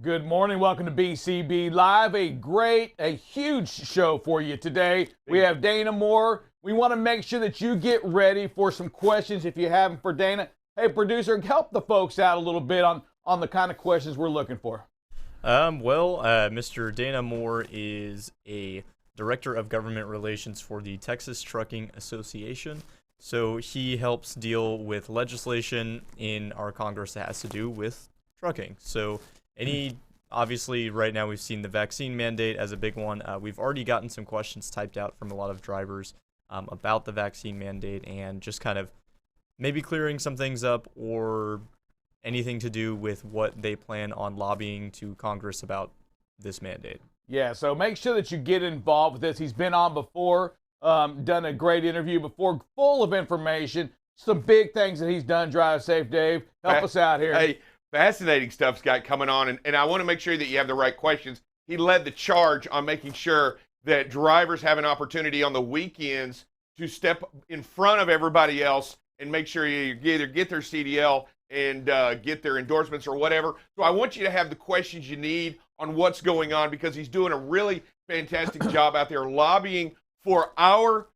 Good morning. Welcome to BCB Live. A huge show for you today. We have Dana Moore. We want to make sure that you get ready for some questions if you have them for Dana. Hey, producer, help the folks out a little bit on the kind of questions we're looking for. Mr. Dana Moore is a director of government relations for the Texas Trucking Association. So he helps deal with legislation in our Congress that has to do with trucking. So obviously right now we've seen the vaccine mandate as a big one. We've already gotten some questions typed out from a lot of drivers about the vaccine mandate and just kind of maybe clearing some things up or anything to do with what they plan on lobbying to Congress about this mandate. Yeah, so make sure that you get involved with this. He's been on before, done a great interview before, full of information. Some big things that he's done. Drive safe, Dave. Help us out here. Hey, fascinating stuff, Scott, coming on, and I want to make sure that you have the right questions. He led the charge on making sure that drivers have an opportunity on the weekends to step in front of everybody else and make sure you either get their CDL and get their endorsements or whatever. So I want you to have the questions you need on what's going on, because he's doing a really fantastic job out there lobbying for our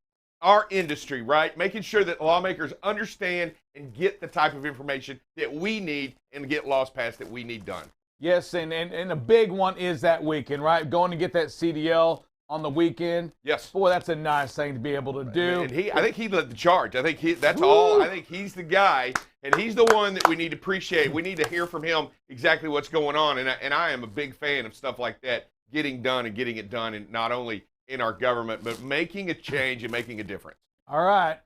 industry, right? Making sure that lawmakers understand and get the type of information that we need and get laws passed that we need done. Yes, and a big one is that weekend, right? Going to get that CDL on the weekend. Yes. Boy, that's a nice thing to be able to do. And I think he led the charge. I think that's all. I think he's the guy, and he's the one that we need to appreciate. We need to hear from him exactly what's going on, and I am a big fan of stuff like that, getting done and getting it done, and not only in our government, but making a change and making a difference. All right.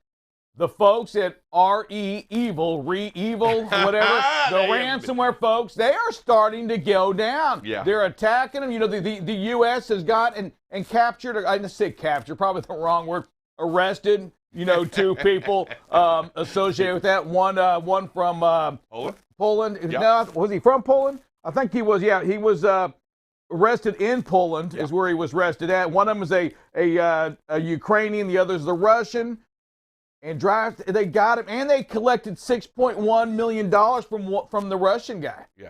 The folks at Evil, whatever, the ransomware folks, they are starting to go down. Yeah. They're attacking them. You know, the U.S. has got and captured, I didn't say captured, probably the wrong word, arrested, two people associated with that. One from Poland. Yep. No, was he from Poland? I think he was, yeah. He was arrested in Poland, is where he was arrested at. One of them is a Ukrainian, the other is the Russian. And they got him, and they collected $6.1 million from the Russian guy. Yeah.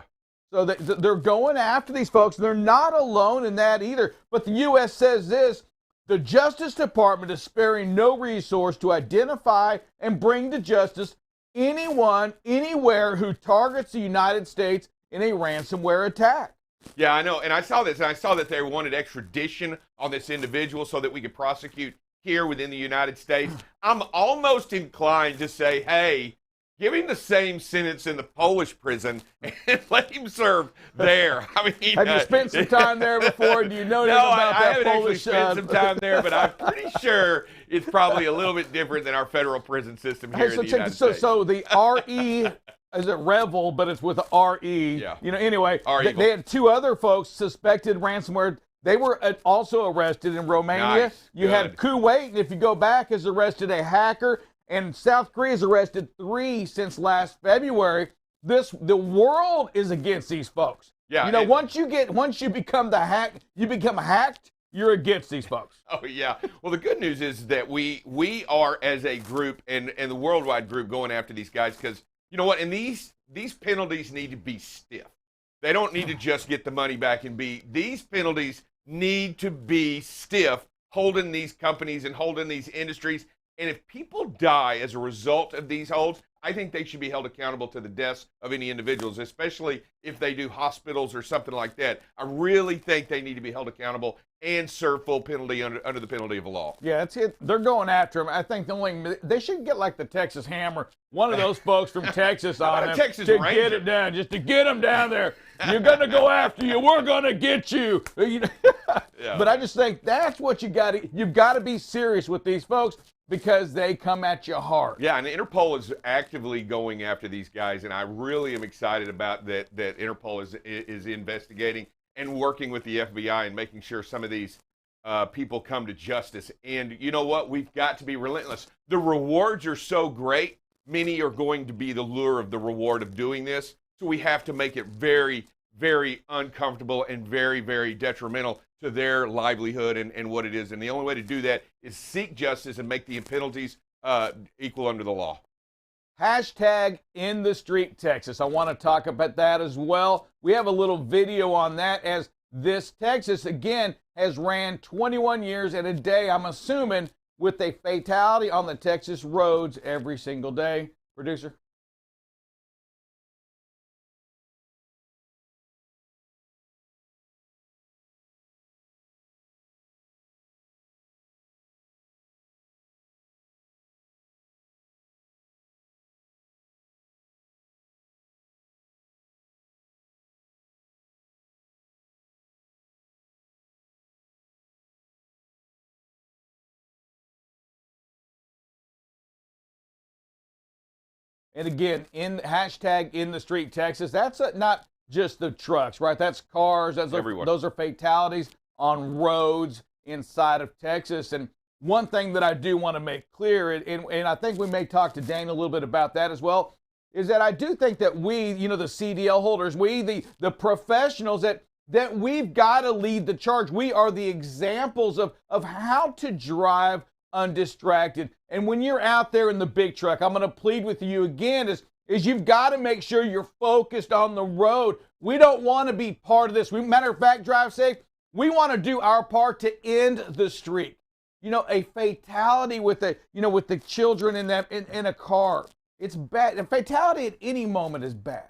So they're going after these folks. They're not alone in that either. But the U.S. says this: the Justice Department is sparing no resource to identify and bring to justice anyone, anywhere who targets the United States in a ransomware attack. Yeah, I know. And I saw this, and I saw that they wanted extradition on this individual so that we could prosecute here within the United States. I'm almost inclined to say, hey, give him the same sentence in the Polish prison and let him serve there. I mean, have you spent some time there before? Do you know anything about I that haven't Polish? Actually spent some time there, but I'm pretty sure it's probably a little bit different than our federal prison system here in the United States. So the RE, is it Revel, but it's with a RE. Yeah. Anyway, they had two other folks suspected ransomware. They were also arrested in Romania. Nice. You had Kuwait, and if you go back, has arrested a hacker, and South Korea has arrested 3 since last February. The world is against these folks. Yeah. Once you become hacked, you're against these folks. Oh yeah. Well, the good news is that we are, as a group and the worldwide group, going after these guys, because you know what? And these penalties need to be stiff. They don't need to just get the money back and these penalties need to be stiff, holding these companies and holding these industries. And if people die as a result of these holds, I think they should be held accountable to the deaths of any individuals, especially if they do hospitals or something like that. I really think they need to be held accountable and serve full penalty under the penalty of a law. Yeah, that's it. They're going after him. I think they should get like the Texas Hammer, one of those folks from Texas on them to Ranger. Get it down, just to get them down there. You're going to go after you. We're going to get you. Yeah. But I just think that's what you've got to be serious with these folks, because they come at you hard. Yeah, and Interpol is actively going after these guys, and I really am excited about that Interpol is investigating and working with the FBI and making sure some of these people come to justice. And you know what? We've got to be relentless. The rewards are so great. Many are going to be the lure of the reward of doing this. So we have to make it very, very uncomfortable and very, very detrimental to their livelihood and what it is. And the only way to do that is seek justice and make the penalties equal under the law. hashtag in the street Texas. I want to talk about that as well. We have a little video on that, as this Texas, again, has ran 21 years and a day, I'm assuming, with a fatality on the Texas roads every single day. Producer? And again, in hashtag in the street Texas, that's not just the trucks, right? That's cars. Those are fatalities on roads inside of Texas. And one thing that I do want to make clear, and I think we may talk to Dana a little bit about that as well, is that I do think that we, the CDL holders, we, the professionals, that we've got to lead the charge. We are the examples of how to drive undistracted. And when you're out there in the big truck, I'm going to plead with you again, is you've got to make sure you're focused on the road. We don't want to be part of this. Matter of fact, Drive Safe, we want to do our part to end the streak. A fatality with the children in a car. It's bad. A fatality at any moment is bad.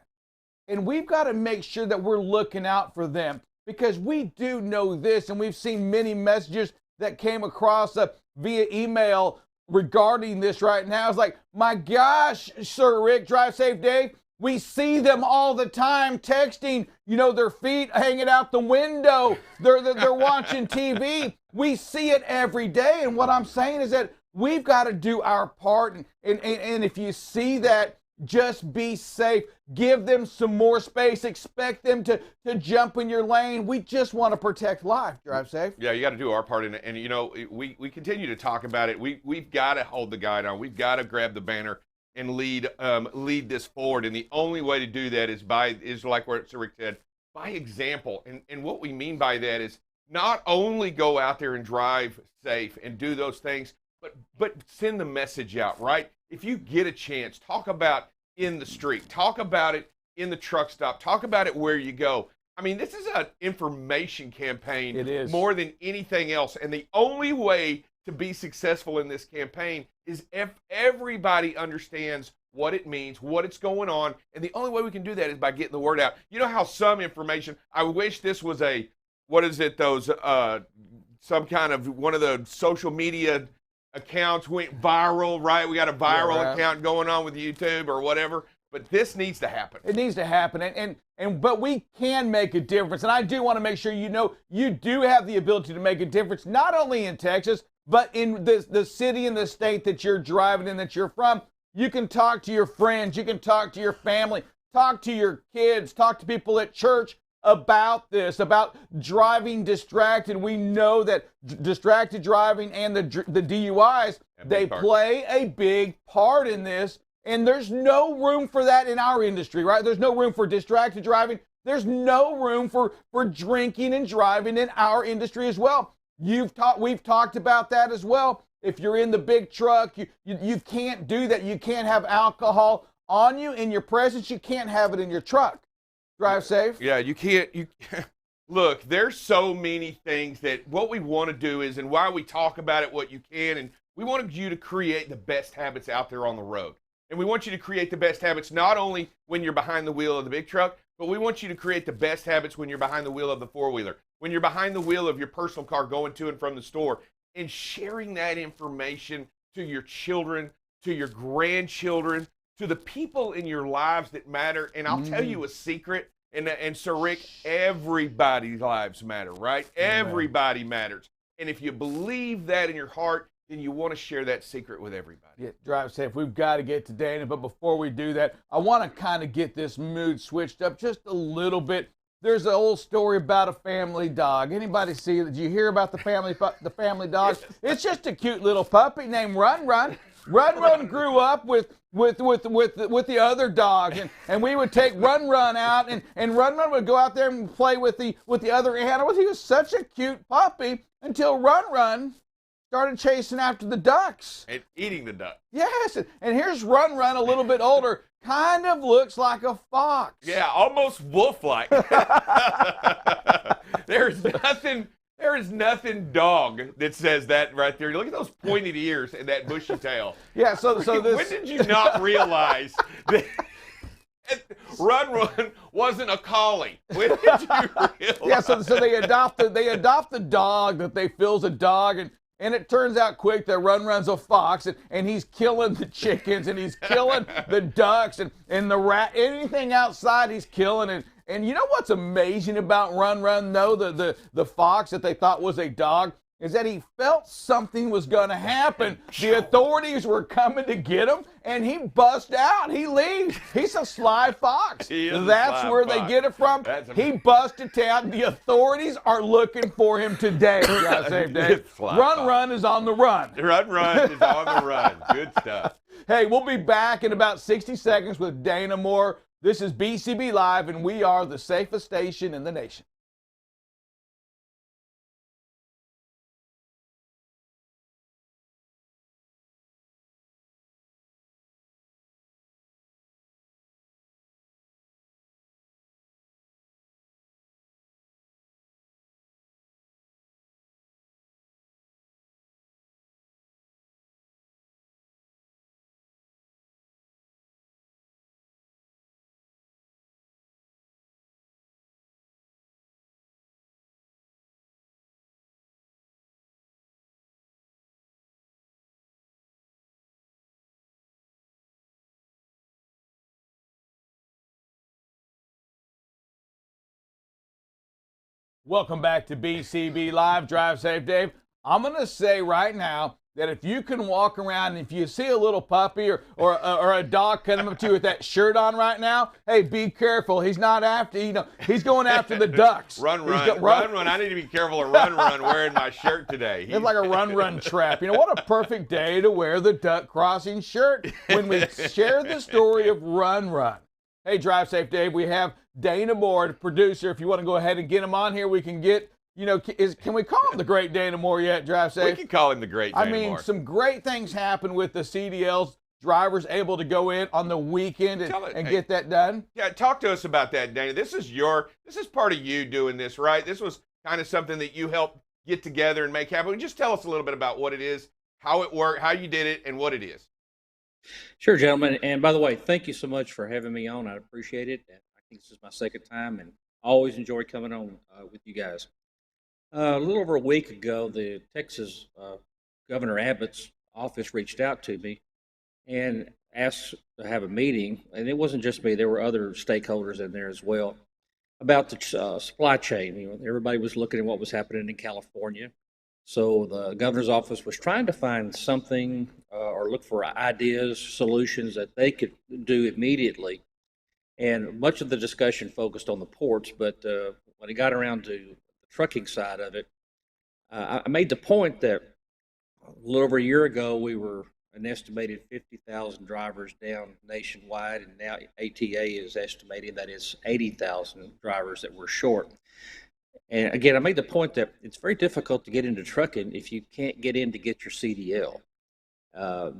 And we've got to make sure that we're looking out for them, because we do know this, and we've seen many messages that came across via email regarding this right now. It's like, my gosh, Sir Rick, Drive Safe Dave, we see them all the time texting, their feet hanging out the window. They're watching TV. We see it every day. And what I'm saying is that we've got to do our part. And if you see that, just be safe. Give them some more space. Expect them to jump in your lane. We just want to protect life. Drive safe. Yeah, you got to do our part in it. And, we continue to talk about it. We've got to hold the guide on. We've got to grab the banner and lead this forward. And the only way to do that is like what Rick said, by example. And what we mean by that is not only go out there and drive safe and do those things, but send the message out, right? If you get a chance, talk about in the street, talk about it in the truck stop, talk about it where you go. I mean, this is an information campaign. It is. More than anything else. And the only way to be successful in this campaign is if everybody understands what it means, what it's going on. And the only way we can do that is by getting the word out. You know how some information, I wish this was some kind of one of the social media accounts went viral, right? We got a viral account going on with YouTube or whatever, but this needs to happen. It needs to happen, but we can make a difference. And I do want to make sure you do have the ability to make a difference, not only in Texas, but in the city and the state that you're driving in, that you're from. You can talk to your friends, you can talk to your family, talk to your kids, talk to people at church about this, about driving distracted. We know that distracted driving and the DUIs, they play a big part in this. And there's no room for that in our industry, right? There's no room for distracted driving. There's no room for drinking and driving in our industry as well. We've talked about that as well. If you're in the big truck, you can't do that. You can't have alcohol on you in your presence. You can't have it in your truck. Drive safe. Yeah, you can't. Look, there's so many things that what we want to do is, and why we talk about it, what you can, and we want you to create the best habits out there on the road. And we want you to create the best habits not only when you're behind the wheel of the big truck, but we want you to create the best habits when you're behind the wheel of the four-wheeler, when you're behind the wheel of your personal car going to and from the store, and sharing that information to your children, to your grandchildren, to the people in your lives that matter. And I'll tell you a secret, and Sir Rick, everybody's lives matter, right? Everybody matters. And if you believe that in your heart, then you want to share that secret with everybody. Yeah, drive safe. We've got to get to Dana, but before we do that, I want to kind of get this mood switched up just a little bit. There's an old story about a family dog. Anybody see it? Did you hear about the family dog? It's just a cute little puppy named Run Run. Run Run grew up with the other dog, and we would take Run Run out, and Run Run would go out there and play with the other animals. He was such a cute puppy until Run Run started chasing after the ducks. And eating the duck. Yes, and here's Run Run, a little bit older, kind of looks like a fox. Yeah, almost wolf-like. There is nothing dog that says that right there. Look at those pointed ears and that bushy tail. Yeah, so this. When did you not realize that Run Run wasn't a collie? When did you realize? Yeah, so they adopt the dog that they feel's a dog, and it turns out quick that Run Run's a fox, and he's killing the chickens, and he's killing the ducks, and the rat, anything outside he's killing. And you know what's amazing about Run Run, though, the fox that they thought was a dog, is that he felt something was going to happen. The authorities were coming to get him, and he busts out. He leaves. He's a sly fox. That's where they get it from. He busted town. The authorities are looking for him today. God save Dave. Run is on the run. Run is on the run. Good stuff. Hey, we'll be back in about 60 seconds with Dana Moore. This is BCB Live, and we are the safest station in the nation. Welcome back to BCB Live. Drive Safe Dave. I'm going to say right now that if you can walk around and if you see a little puppy or a dog coming up to you with that shirt on right now, hey, be careful. He's not after, he's going after the ducks. Run. I need to be careful of Run wearing my shirt today. It's like a Run trap. What a perfect day to wear the duck crossing shirt when we share the story of Run. Hey, Drive Safe Dave, we have Dana Moore, the producer. If you want to go ahead and get him on here, we can get, can we call him the great Dana Moore yet, Drive Safe? We can call him the great Dana Moore. Some great things happen with the CDLs. Drivers able to go in on the weekend and get that done. Yeah, talk to us about that, Dana. This is part of you doing this, right? This was kind of something that you helped get together and make happen. Just tell us a little bit about what it is, how it worked, how you did it, and what it is. Sure, gentlemen. And by the way, thank you so much for having me on. I appreciate it. I think this is my second time, and I always enjoy coming on with you guys. A little over a week ago, the Texas Governor Abbott's office reached out to me and asked to have a meeting. And it wasn't just me; there were other stakeholders in there as well about the supply chain. Everybody was looking at what was happening in California. So the governor's office was trying to find something or look for ideas, solutions that they could do immediately. And much of the discussion focused on the ports, but when it got around to the trucking side of it, I made the point that a little over a year ago, we were an estimated 50,000 drivers down nationwide, and now ATA is estimating that it's 80,000 drivers that we're short. And again, I made the point that it's very difficult to get into trucking if you can't get in to get your CDL.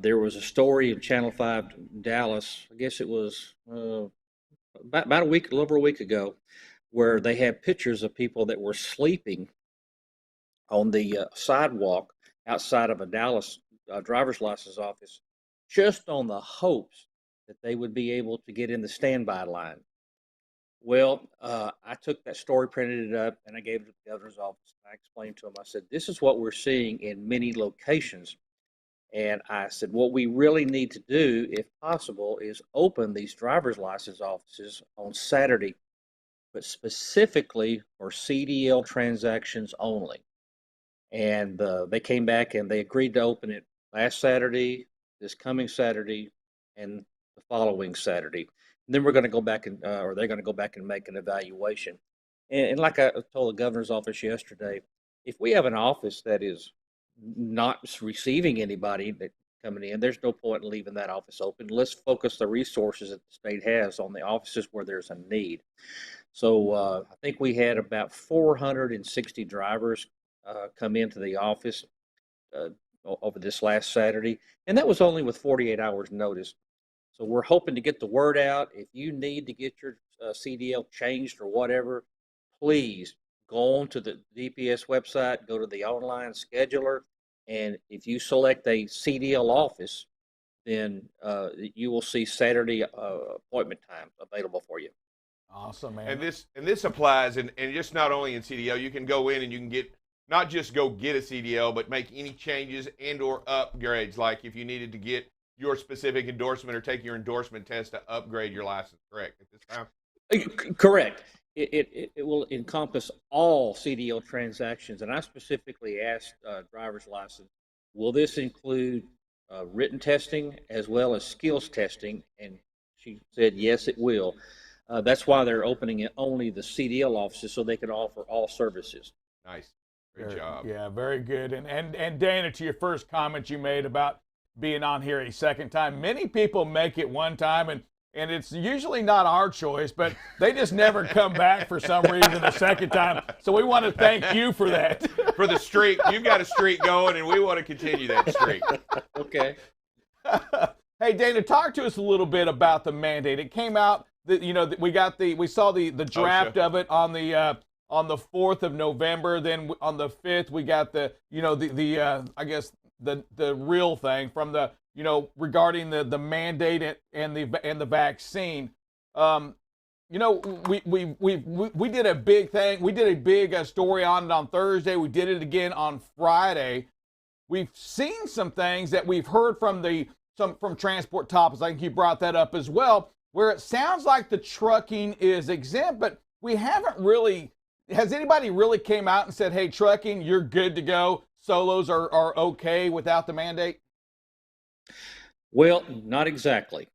There was a story in Channel 5 Dallas, I guess it was about a little over a week ago, where they had pictures of people that were sleeping on the sidewalk outside of a Dallas driver's license office, just on the hopes that they would be able to get in the standby line. Well, I took that story, printed it up, and I gave it to the governor's office. I explained to him, I said, this is what we're seeing in many locations. And I said, what we really need to do, if possible, is open these driver's license offices on Saturday, but specifically for CDL transactions only. And they came back and they agreed to open it last Saturday, this coming Saturday, and the following Saturday. And then we're going to go back and, or they're going to go back and make an evaluation. And like I told the governor's office yesterday, if we have an office that is not receiving anybody that coming in, there's no point in leaving that office open. Let's focus the resources that the state has on the offices where there's a need. So I think we had about 460 drivers come into the office over this last Saturday, and that was only with 48 hours notice. So we're hoping to get the word out. If you need to get your CDL changed or whatever, please go on to the DPS website, go to the online scheduler, and if you select a CDL office, then you will see Saturday appointment times available for you. Awesome, man. And this applies, and just not only in CDL, you can go in and you can get, not just go get a CDL, but make any changes and or upgrades. Like if you needed to get your specific endorsement or take your endorsement test to upgrade your license, correct, at this time? Correct. It will encompass all CDL transactions, and I specifically asked driver's license, will this include written testing as well as skills testing? And she said, yes, it will. That's why they're opening it only the CDL offices so they can offer all services. Nice. Great job. Yeah, very good. And Dana, to your first comment you made about being on here a second time, many people make it one time, and it's usually not our choice, but they just never come back for some reason a second time. So we want to thank you for that. For the streak. You've got a streak going, and we want to continue that streak. Okay. Hey, Dana, talk to us a little bit about the mandate. It came out that, we saw the draft of it on the 4th of November. Then on the 5th, we got the I guess the real thing from the, regarding the mandate and the vaccine. We did a big thing. We did a big story on it on Thursday. We did it again on Friday. We've seen some things that we've heard from from Transport Topics. I think you brought that up as well, where it sounds like the trucking is exempt, but we haven't really. Has anybody really came out and said, "Hey, trucking, you're good to go. Solos are okay without the mandate"? Well, not exactly.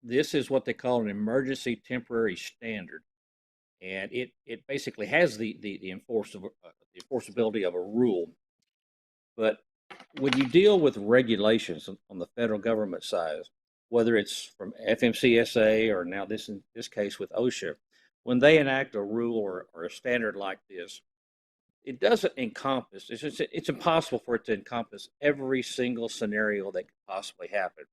This is what they call an emergency temporary standard, and it basically has the enforceability of a rule. But when you deal with regulations on the federal government side, whether it's from FMCSA or now in this case with OSHA, when they enact a rule or a standard like this, it doesn't encompass. It's impossible for it to encompass every single scenario that could possibly happen.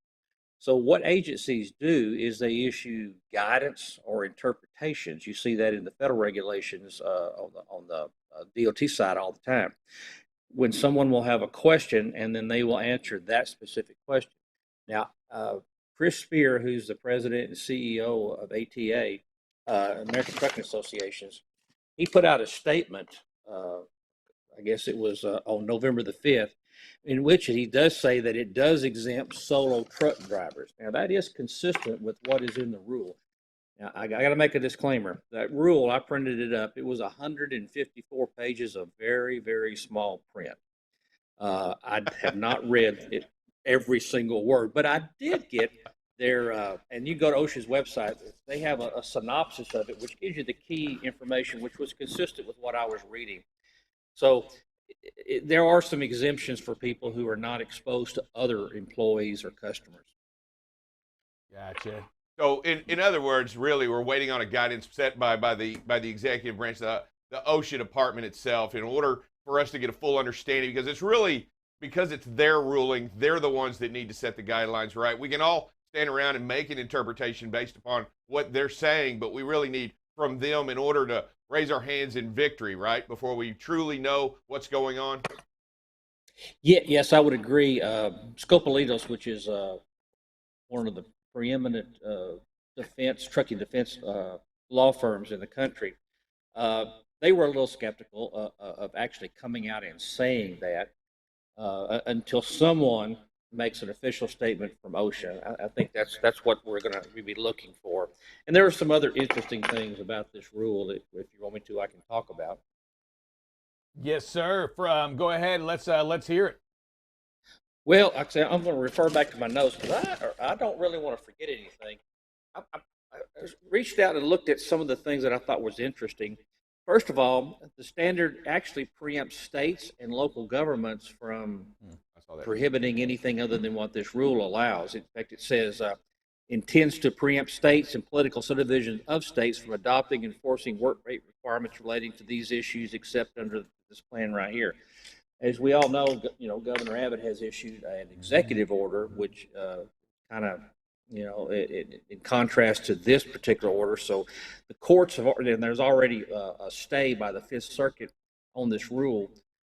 So what agencies do is they issue guidance or interpretations. You see that in the federal regulations on the DOT side all the time. When someone will have a question and then they will answer that specific question. Now, Chris Spear, who's the president and CEO of ATA, American Trucking Associations, he put out a statement, I guess it was on November the 5th, in which he does say that it does exempt solo truck drivers. Now, that is consistent with what is in the rule. Now, I got to make a disclaimer. That rule, I printed it up. It was 154 pages of very, very small print. I have not read it, every single word, but I did get their, and you go to OSHA's website, they have a synopsis of it, which gives you the key information, which was consistent with what I was reading. So there are some exemptions for people who are not exposed to other employees or customers. Gotcha. So, in other words, really, we're waiting on a guidance set by the executive branch, the OSHA department itself, in order for us to get a full understanding, because it's their ruling. They're the ones that need to set the guidelines, right? We can all stand around and make an interpretation based upon what they're saying, but we really need from them in order to raise our hands in victory, right? Before we truly know what's going on. Yeah, yes, I would agree. Scopolitos, which is one of the preeminent trucking defense law firms in the country, they were a little skeptical of actually coming out and saying that until someone makes an official statement from OSHA. I think that's what we're going to be looking for. And there are some other interesting things about this rule that, if you want me to, I can talk about. Yes, sir. Go ahead. Let's hear it. Well, like I said, I'm going to refer back to my notes because I don't really want to forget anything. I reached out and looked at some of the things that I thought was interesting. First of all, the standard actually preempts states and local governments from prohibiting anything other than what this rule allows. In fact, it says intends to preempt states and political subdivisions of states from adopting and enforcing work rate requirements relating to these issues except under this plan right here. as we all know, Governor Abbott has issued an executive order, which kind of, in contrast to this particular order. So the courts have, and there's already a stay by the Fifth Circuit on this rule.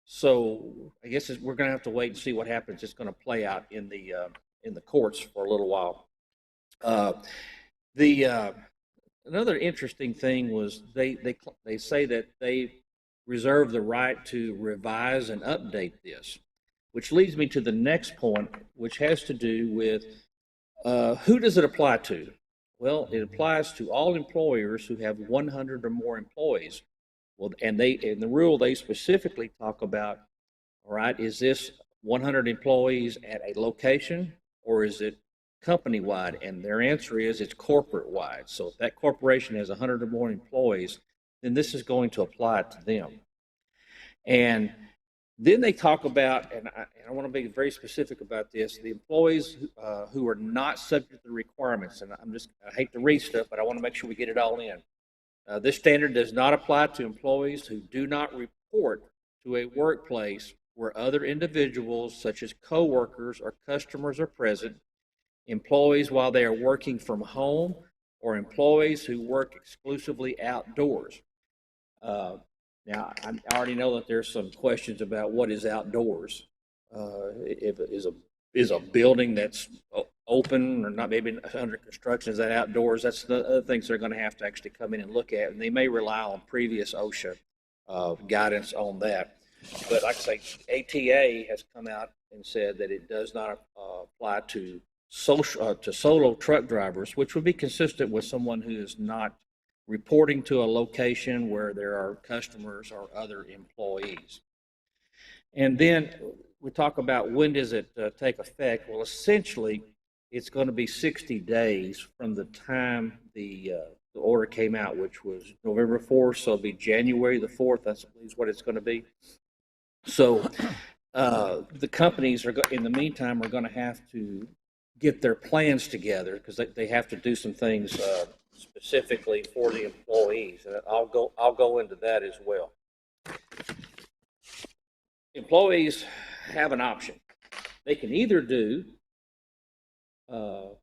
So I guess we're going to have to wait and see what happens. It's going to play out in the courts for a little while. Another interesting thing was they say that they reserve the right to revise and update this, which leads me to the next point, which has to do with who does it apply to? Well, it applies to all employers who have 100 or more employees. Well, and in the rule they specifically talk about, all right, is this 100 employees at a location or is it company wide? And their answer is it's corporate wide. So if that corporation has 100 or more employees, then this is going to apply to them. And then they talk about, and I want to be very specific about this, the employees who are not subject to the requirements. And I hate to read stuff, but I want to make sure we get it all in. This standard does not apply to employees who do not report to a workplace where other individuals, such as coworkers or customers, are present, employees while they are working from home, or employees who work exclusively outdoors. Now, I already know that there's some questions about what is outdoors. If it is a building that's open or not, maybe under construction, is that outdoors? That's the other things they're going to have to actually come in and look at, and they may rely on previous OSHA guidance on that. But like I say, ATA has come out and said that it does not apply to solo truck drivers, which would be consistent with someone who is not reporting to a location where there are customers or other employees. And then we talk about when does it take effect. Well, essentially, it's going to be 60 days from the time the order came out, which was November 4th, so it'll be January the 4th. That's what it's going to be. So the companies in the meantime, are going to have to get their plans together because they have to do some things specifically for the employees, and I'll go into that as well. Employees have an option. They can either do the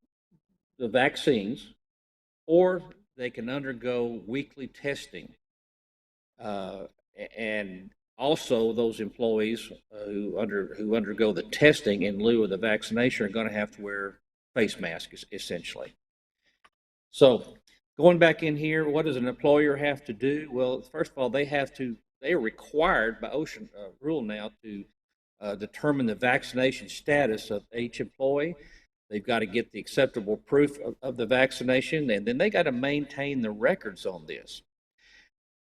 vaccines, or they can undergo weekly testing. And also, those employees who undergo the testing in lieu of the vaccination are going to have to wear face masks, essentially. So, going back in here, what does an employer have to do? Well, first of all, they are required by OSHA rule now to determine the vaccination status of each employee. They've got to get the acceptable proof of the vaccination, and then they got to maintain the records on this.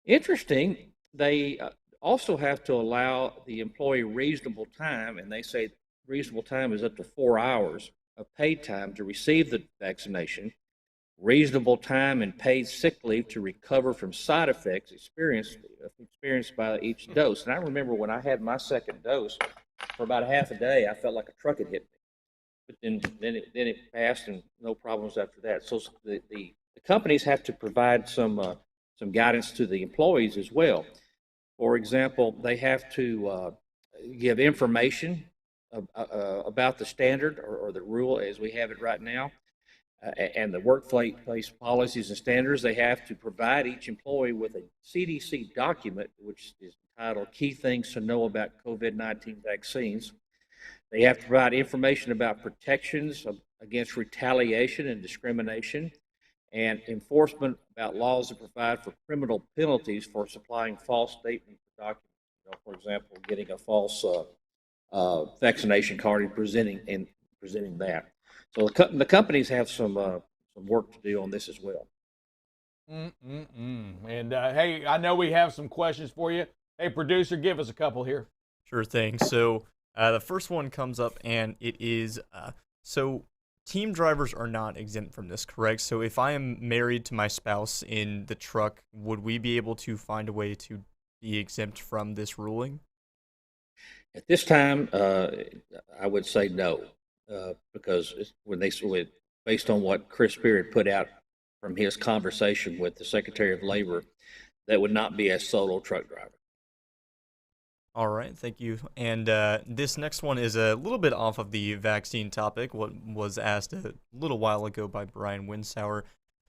Interesting, they also have to allow the employee reasonable time, and they say reasonable time is up to 4 hours of paid time to receive the vaccination, reasonable time and paid sick leave to recover from side effects experienced by each dose. And I remember when I had my second dose, for about a half a day, I felt like a truck had hit me. But then it passed, and no problems after that. So the companies have to provide some guidance to the employees as well. For example, they have to give information about the standard or the rule as we have it right now, and the workplace policies and standards. They have to provide each employee with a CDC document, which is entitled Key Things to Know About COVID-19 Vaccines. They have to provide information about protections against retaliation and discrimination, and enforcement about laws that provide for criminal penalties for supplying false statements or documents. For example, getting a false vaccination card and presenting that. So the companies have some work to do on this as well. And hey, I know we have some questions for you. Hey, producer, give us a couple here. Sure thing. So the first one comes up, and it is so team drivers are not exempt from this, correct? So if I am married to my spouse in the truck, would we be able to find a way to be exempt from this ruling? At this time, I would say no, because based on what Chris Spirit put out from his conversation with the Secretary of Labor, that would not be a solo truck driver. All right, thank you. And this next one is a little bit off of the vaccine topic, what was asked a little while ago by Brian Winsauer.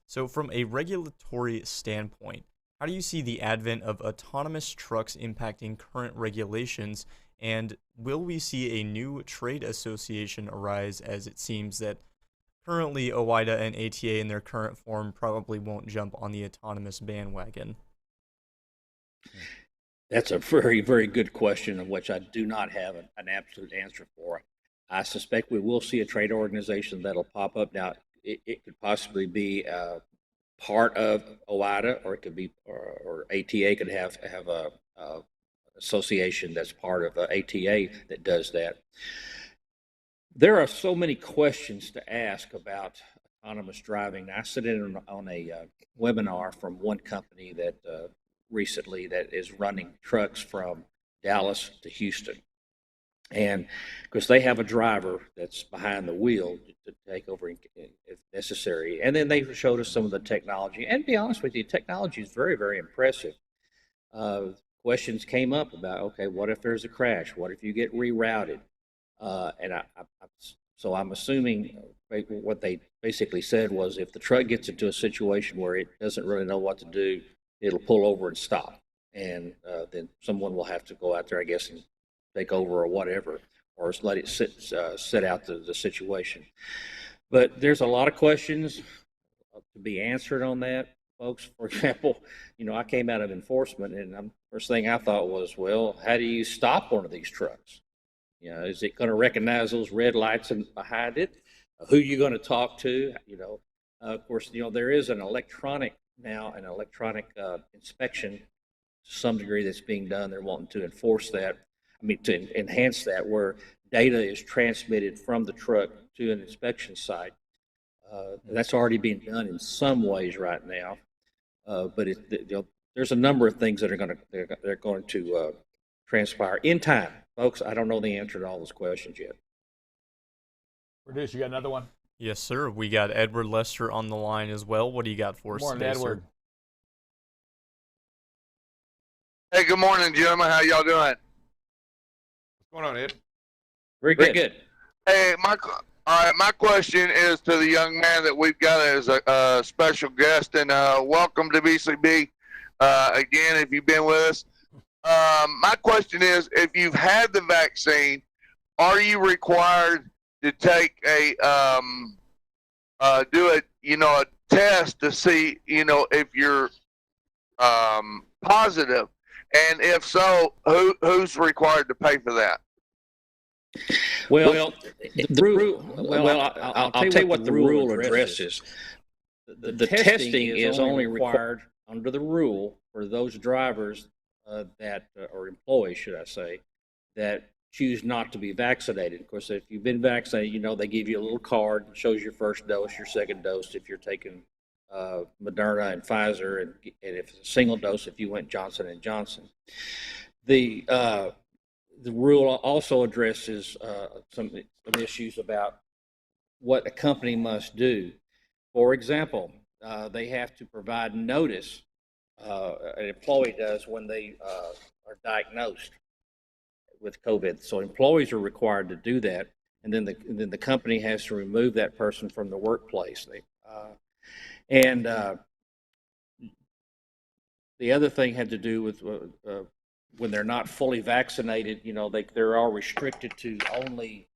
So, from a regulatory standpoint, how do you see the advent of autonomous trucks impacting current regulations? And will we see a new trade association arise, as it seems that currently OOIDA and ATA in their current form probably won't jump on the autonomous bandwagon? That's a very, very good question, of which I do not have an absolute answer for. I suspect we will see a trade organization that'll pop up. Now, it could possibly be part of OOIDA, or it could be, or ATA could have a association that's part of ATA that does that. There are so many questions to ask about autonomous driving. I sit in on a webinar from one company that recently that is running trucks from Dallas to Houston. And because they have a driver that's behind the wheel to take over if necessary. And then they showed us some of the technology. And to be honest with you, technology is very, very impressive. Questions came up about, okay, what if there's a crash? What if you get rerouted? So I'm assuming what they basically said was, if the truck gets into a situation where it doesn't really know what to do, it'll pull over and stop. And then someone will have to go out there, I guess, and take over or whatever, or let it sit out the situation. But there's a lot of questions to be answered on that, folks. For example, I came out of enforcement, and first thing I thought was, well, how do you stop one of these trucks? Is it going to recognize those red lights behind it? Who are you going to talk to? Of course, there is an electronic inspection to some degree that's being done. They're wanting to enforce that. To enhance that, where data is transmitted from the truck to an inspection site. That's already being done in some ways right now. But there's a number of things that are going to transpire in time. Folks, I don't know the answer to all those questions yet. Producer, you got another one? Yes, sir. We got Edward Lester on the line as well. What do you got for us Morning, today, Edward. sir? Hey, good morning, gentlemen. How y'all doing? What's going on, Ed? Very good. Hey, all right. My question is to the young man that we've got as a special guest, and welcome to BCB again. If you've been with us, my question is: if you've had the vaccine, are you required to take a a test to see if you're positive? And if so, who's required to pay for that? Well, I'll tell you what the rule addresses. The testing is only required under the rule for those drivers or employees, should I say, that choose not to be vaccinated. Of course, if you've been vaccinated, they give you a little card that shows your first dose, your second dose, if you're taking Moderna and Pfizer, and if it's a single dose, if you went Johnson and Johnson. The rule also addresses some issues about what a company must do. For example, they have to provide notice. An employee does when they are diagnosed with COVID. So employees are required to do that, and then the company has to remove that person from the workplace. And the other thing had to do with when they're not fully vaccinated, they're all restricted to only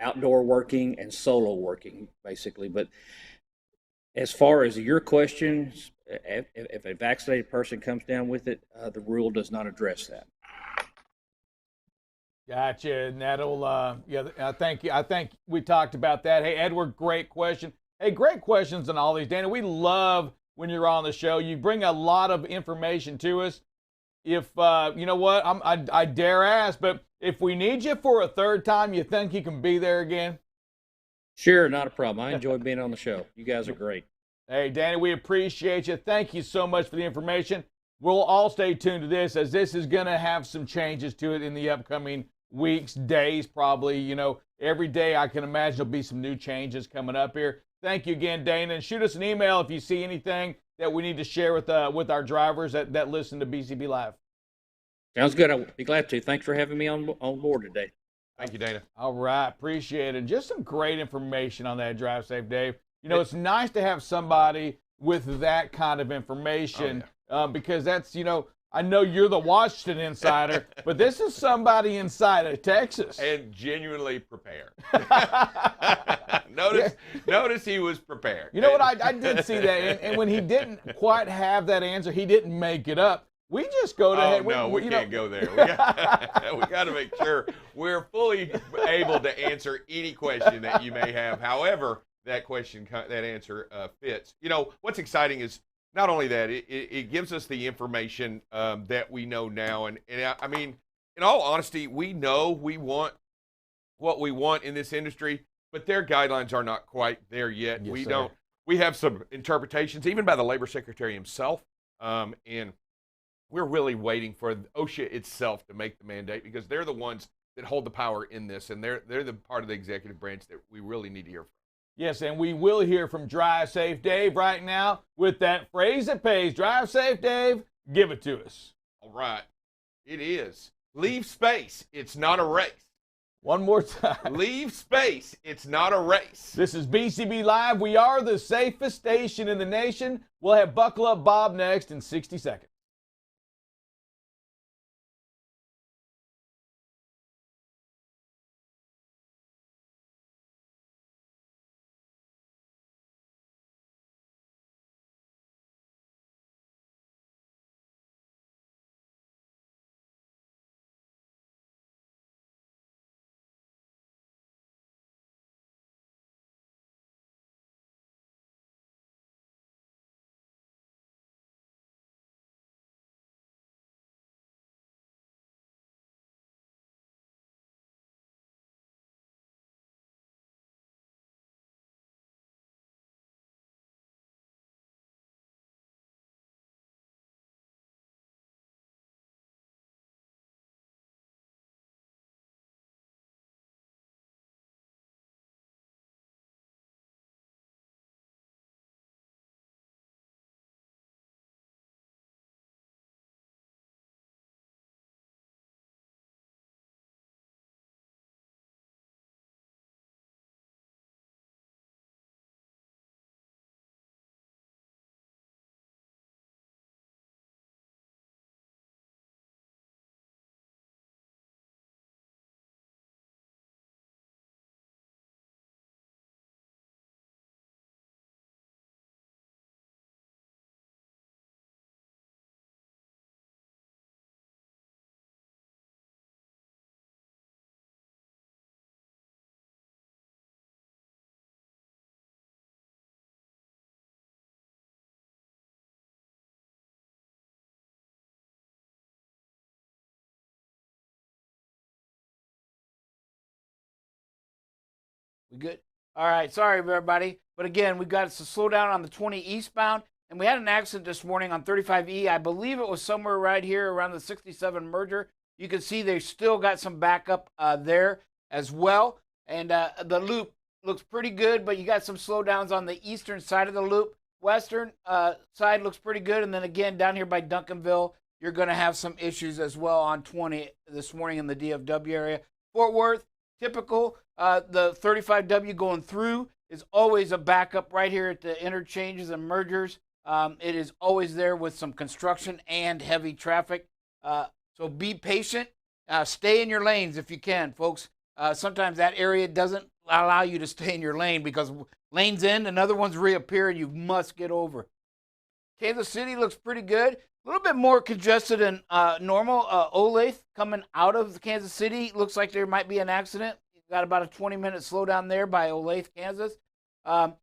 outdoor working and solo working, basically. But as far as your questions, if a vaccinated person comes down with it, the rule does not address that. Gotcha. And that'll, thank you. I think we talked about that. Hey, Edward, great question. Hey, great questions on all these, Dana. We love when you're on the show. You bring a lot of information to us. If, you know what, I dare ask, but if we need you for a third time, you think you can be there again? Sure, not a problem. I enjoy being on the show. You guys are great. Hey, Danny, we appreciate you. Thank you so much for the information. We'll all stay tuned to this, as this is going to have some changes to it in the upcoming weeks, days, probably. Every day I can imagine there'll be some new changes coming up here. Thank you again, Dana. And shoot us an email if you see anything that we need to share with our drivers that listen to BCB Live. Sounds good. I'll be glad to. Thanks for having me on board today. Thank you, Dana. All right, appreciate it. Just some great information on that. Drive safe, Dave. You know, it's nice to have somebody with that kind of information because that's, you know, I know you're the Washington insider, but this is somebody inside of Texas. And genuinely prepared. Notice he was prepared. You know what? I did see that. And when he didn't quite have that answer, he didn't make it up. We just go to Oh, no, we can't go there. We got to make sure we're fully able to answer any question that you may have. However, that answer fits. You know, what's exciting is not only that, it gives us the information that we know now. And I mean, in all honesty, we know we want what we want in this industry, but their guidelines are not quite there yet. Yes, We have some interpretations, even by the Labor Secretary himself, and we're really waiting for OSHA itself to make the mandate because they're the ones that hold the power in this, and they're the part of the executive branch that we really need to hear from. Yes, and we will hear from Drive Safe Dave right now with that phrase that pays. Drive Safe Dave, give it to us. All right. It is. Leave space. It's not a race. One more time. Leave space. It's not a race. This is BCB Live. We are the safest station in the nation. We'll have Buckle Up Bob next in 60 seconds. We good? All right. Sorry, everybody. But again, we got to slow down on the 20 eastbound. And we had an accident this morning on 35E. I believe it was somewhere right here around the 67 merger. You can see they still got some backup there as well. And the loop looks pretty good, but you got some slowdowns on the eastern side of the loop. Western side looks pretty good. And then again, down here by Duncanville, you're going to have some issues as well on 20 this morning in the DFW area. Fort Worth, typical. The 35W going through is always a backup right here at the interchanges and mergers. It is always there with some construction and heavy traffic. So be patient. Stay in your lanes if you can, folks. Sometimes that area doesn't allow you to stay in your lane because lanes end and other ones reappear and you must get over. Kansas City looks pretty good. A little bit more congested than normal. Olathe coming out of Kansas City. Looks like there might be an accident. Got about a 20-minute slowdown there by Olathe, Kansas. And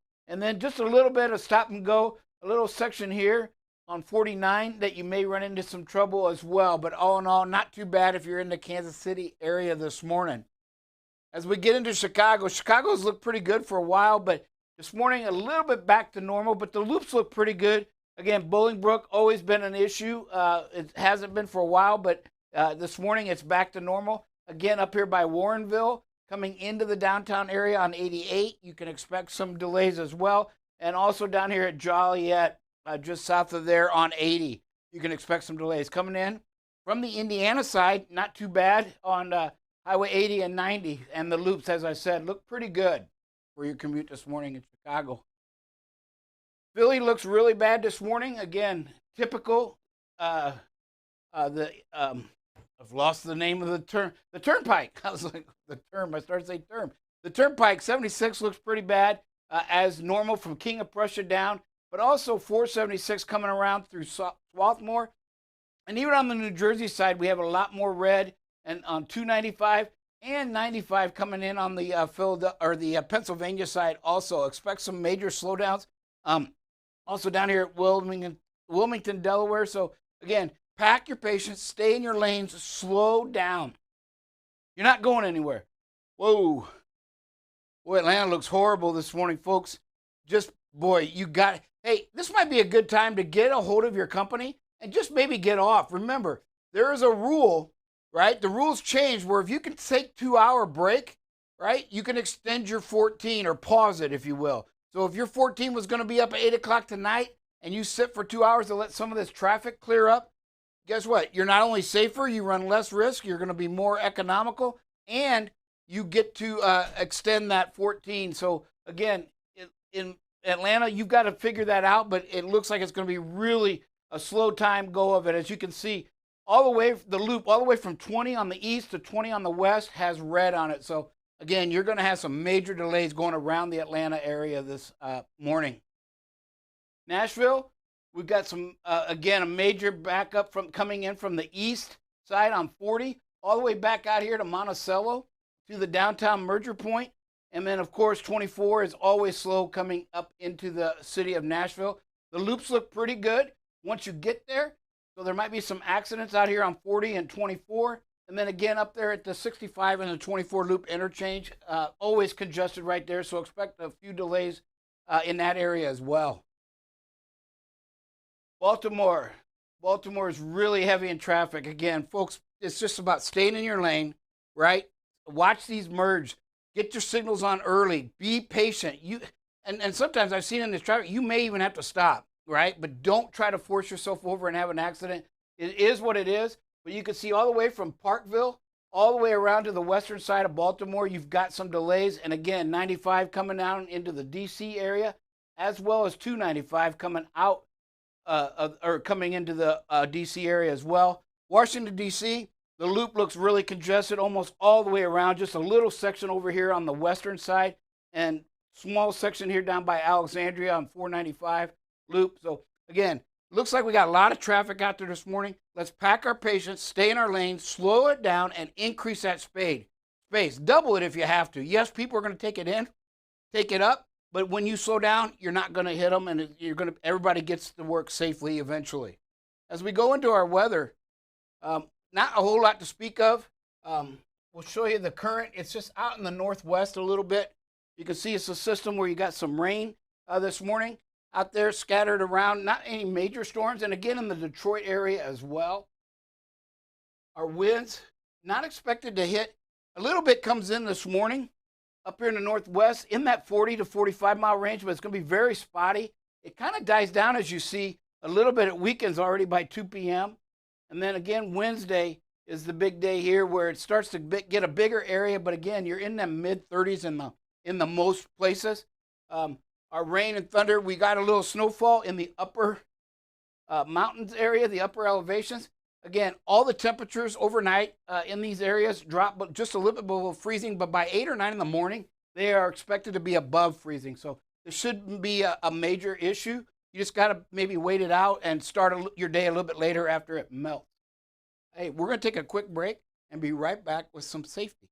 then just a little bit of stop and go. A little section here on 49 that you may run into some trouble as well. But all in all, not too bad if you're in the Kansas City area this morning. As we get into Chicago, Chicago's looked pretty good for a while, but this morning a little bit back to normal. But the loops look pretty good. Again, Bolingbrook always been an issue. It hasn't been for a while, but this morning it's back to normal. Again, up here by Warrenville, coming into the downtown area on 88, you can expect some delays as well. And also down here at Joliet, just south of there on 80, you can expect some delays. Coming in From the Indiana side, not too bad on Highway 80 and 90. And the loops, as I said, look pretty good for your commute this morning in Chicago. Philly looks really bad this morning. Again, typical. I've lost the name of the turn. The Turnpike. I was like, the term. I started to say term. The Turnpike 76 looks pretty bad as normal from King of Prussia down, but also 476 coming around through Swarthmore. And even on the New Jersey side, we have a lot more red, and on 295 and 95 coming in on the Pennsylvania side. Also expect some major slowdowns. Also down here at Wilmington, Delaware. So again, pack your patience, stay in your lanes, slow down. You're not going anywhere. Whoa. Boy, Atlanta looks horrible this morning, folks. Just, boy, hey, this might be a good time to get a hold of your company and just maybe get off. Remember, there is a rule, right? The rules change where if you can take 2-hour break, right, you can extend your 14 or pause it, if you will. So if your 14 was going to be up at 8 o'clock tonight and you sit for 2 hours to let some of this traffic clear up, guess what? You're not only safer, you run less risk, you're going to be more economical, and you get to extend that 14. So again, in Atlanta, you've got to figure that out, but it looks like it's going to be really a slow time go of it. As you can see, all the way, the loop, all the way from 20 on the east to 20 on the west has red on it. So again, you're going to have some major delays going around the Atlanta area this morning. Nashville, we've got some, again, a major backup from coming in from the east side on 40, all the way back out here to Monticello to the downtown merger point. And then, of course, 24 is always slow coming up into the city of Nashville. The loops look pretty good once you get there. So there might be some accidents out here on 40 and 24. And then again, up there at the 65 and the 24 loop interchange, always congested right there. So expect a few delays in that area as well. Baltimore is really heavy in traffic. Again, folks, it's just about staying in your lane, right? Watch these merge. Get your signals on early. Be patient. And sometimes I've seen in this traffic, you may even have to stop, right? But don't try to force yourself over and have an accident. It is what it is. But you can see all the way from Parkville, all the way around to the western side of Baltimore, you've got some delays. And again, 95 coming down into the D.C. area, as well as 295 coming out or coming into the D.C. area as well. Washington, D.C., the loop looks really congested almost all the way around. Just a little section over here on the western side and small section here down by Alexandria on 495 loop. So again, looks like we got a lot of traffic out there this morning. Let's pack our patience, stay in our lane, slow it down, and increase that space. Double it if you have to. Yes, people are going to take it up, but when you slow down, you're not going to hit them, and everybody gets to work safely eventually. As we go into our weather, not a whole lot to speak of. We'll show you the current. It's just out in the northwest a little bit. You can see it's a system where you got some rain this morning out there scattered around, not any major storms, and again in the Detroit area as well. Our winds, not expected to hit. A little bit comes in this morning up here in the northwest in that 40 to 45 mile range, but it's going to be very spotty. It kind of dies down as you see a little bit at weekends already by 2 p.m. And then again, Wednesday is the big day here where it starts to get a bigger area, but again, you're in the mid-30s in the most places. Our rain and thunder, we got a little snowfall in the upper mountains area, the upper elevations. Again, all the temperatures overnight in these areas drop just a little bit below freezing, but by 8 or 9 in the morning, they are expected to be above freezing. So there shouldn't be a major issue. You just got to maybe wait it out and start your day a little bit later after it melts. Hey, we're going to take a quick break and be right back with some safety.